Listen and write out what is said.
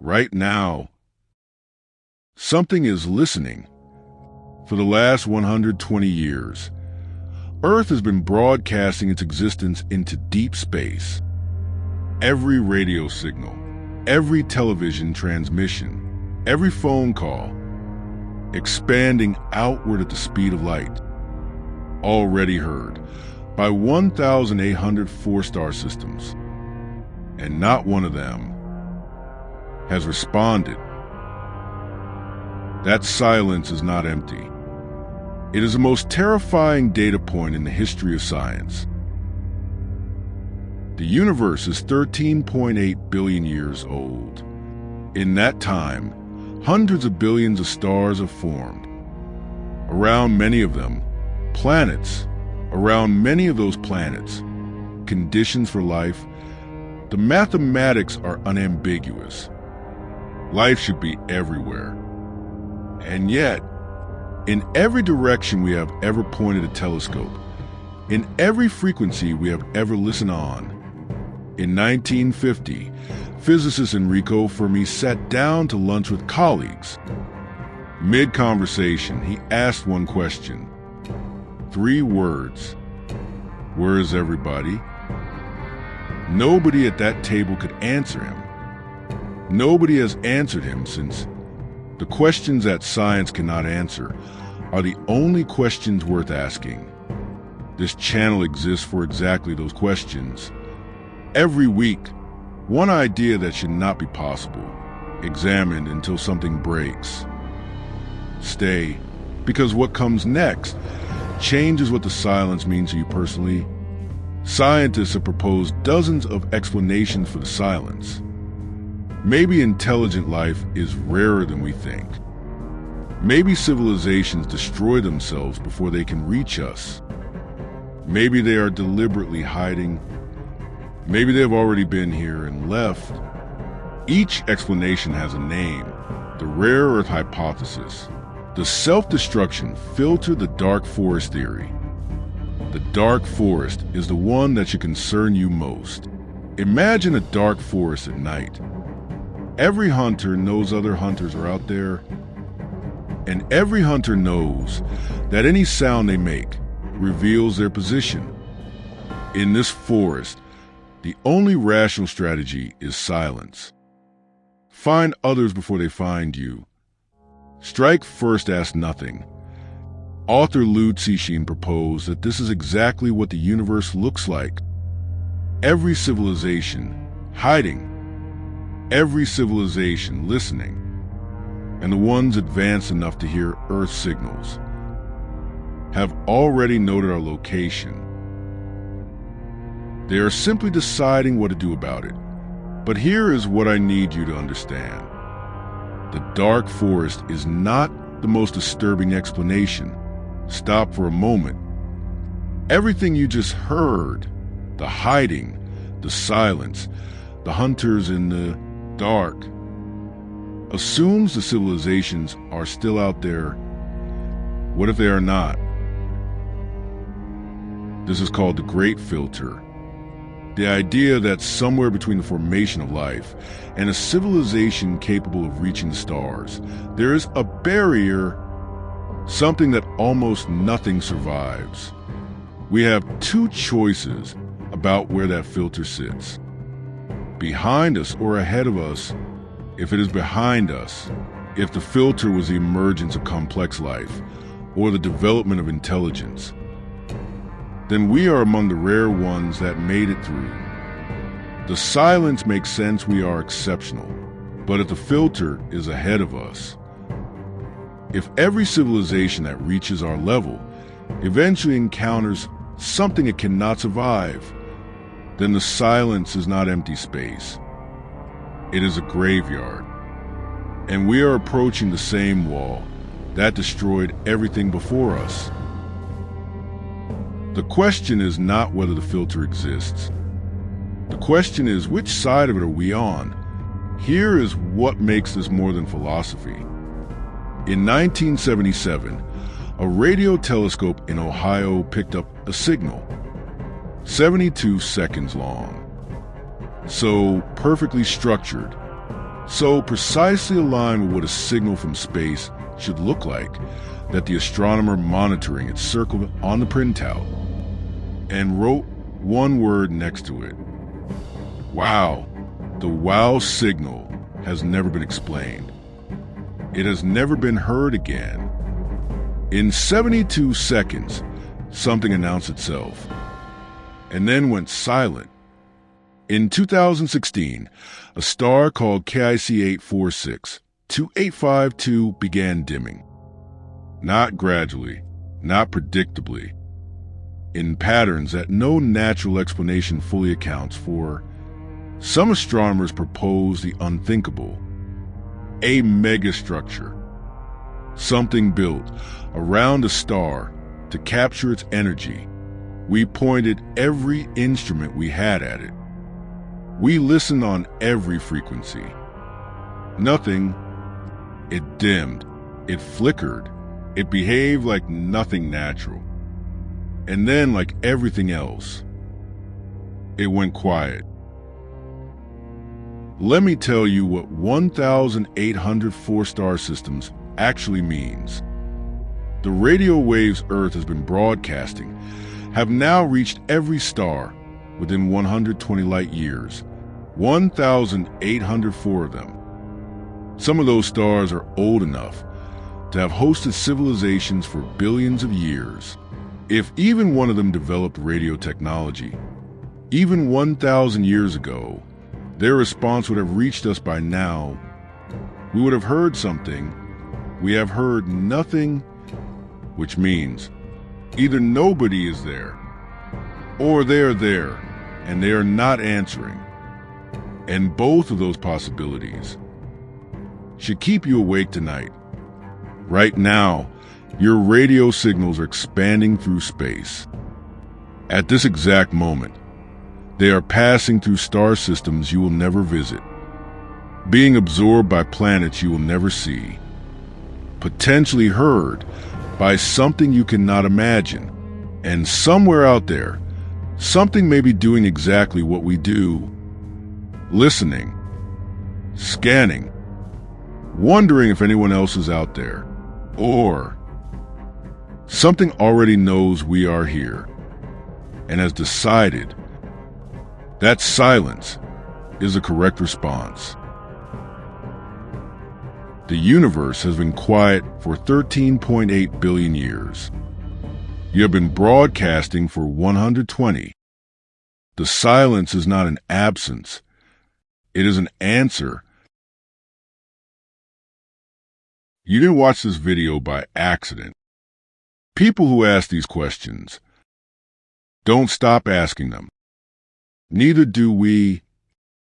right now. Something is listening. For the last 120 years, Earth has been broadcasting its existence into deep space. Every radio signal, every television transmission, every phone call, expanding outward at the speed of light. Already heard by 1,800 four-star systems, and not one of them has responded. That silence is not empty. It is the most terrifying data point in the history of science. The universe is 13.8 billion years old. In that time, hundreds of billions of stars have formed. Around many of them, planets. Around many of those planets, conditions for life. The mathematics are unambiguous. Life should be everywhere. And yet, in every direction we have ever pointed a telescope, in every frequency we have ever listened on. In 1950, physicist Enrico Fermi sat down to lunch with colleagues. Mid-conversation, he asked one question. 3 words. Where is everybody? Nobody at that table could answer him. Nobody has answered him, since the questions that science cannot answer are the only questions worth asking. This channel exists for exactly those questions. Every week, one idea that should not be possible, examined until something breaks. Stay, because what comes next changes what the silence means to you personally. Scientists have proposed dozens of explanations for the silence. Maybe intelligent life is rarer than we think. Maybe civilizations destroy themselves before they can reach us. Maybe they are deliberately hiding. Maybe they've already been here and left. Each explanation has a name: the rare earth hypothesis, the self-destruction filter, the dark forest theory. The dark forest is the one that should concern you most. Imagine a dark forest at night. Every hunter knows other hunters are out there, and every hunter knows that any sound they make reveals their position. In this forest, the only rational strategy is silence. Find others before they find you. Strike first, ask nothing. Author Liu Cixin proposed that this is exactly what the universe looks like. Every civilization hiding, every civilization listening, and the ones advanced enough to hear Earth signals have already noted our location. They are simply deciding what to do about it. But here is what I need you to understand. The dark forest is not the most disturbing explanation. Stop for a moment. Everything you just heard, the hiding, the silence, the hunters in the dark, assumes the civilizations are still out there. What if they are not? This is called the Great Filter. The idea that somewhere between the formation of life and a civilization capable of reaching the stars, there is a barrier, something that almost nothing survives. We have 2 choices about where that filter sits: behind us or ahead of us. If it is behind us, if the filter was the emergence of complex life or the development of intelligence, then we are among the rare ones that made it through. The silence makes sense, we are exceptional. But if the filter is ahead of us, if every civilization that reaches our level eventually encounters something it cannot survive, then the silence is not empty space. It is a graveyard. And we are approaching the same wall that destroyed everything before us. The question is not whether the filter exists. The question is, which side of it are we on? Here is what makes this more than philosophy. In 1977, a radio telescope in Ohio picked up a signal, 72 seconds long. So perfectly structured, so precisely aligned with what a signal from space should look like that the astronomer monitoring it circled on the printout and wrote one word next to it. Wow. The wow signal has never been explained. It has never been heard again. In 72 seconds, something announced itself and then went silent. In 2016, a star called KIC 846-2852 began dimming. Not gradually, not predictably, in patterns that no natural explanation fully accounts for. Some astronomers propose the unthinkable, a megastructure, something built around a star to capture its energy. We pointed every instrument we had at it. We listened on every frequency. Nothing. It dimmed. It flickered. It behaved like nothing natural. And then, like everything else, it went quiet. Let me tell you what 1,804 star systems actually means. The radio waves Earth has been broadcasting have now reached every star within 120 light years, 1,804 of them. Some of those stars are old enough to have hosted civilizations for billions of years. If even one of them developed radio technology, even 1,000 years ago, their response would have reached us by now. We would have heard something. We have heard nothing, which means either nobody is there, or they're there, and they are not answering. And both of those possibilities should keep you awake tonight. Right now, your radio signals are expanding through space. At this exact moment, they are passing through star systems you will never visit, being absorbed by planets you will never see, potentially heard by something you cannot imagine. And somewhere out there, something may be doing exactly what we do, listening, scanning, wondering if anyone else is out there, or something already knows we are here and has decided that silence is the correct response. The universe has been quiet for 13.8 billion years. You have been broadcasting for 120. The silence is not an absence. It is an answer. You didn't watch this video by accident. People who ask these questions don't stop asking them. Neither do we.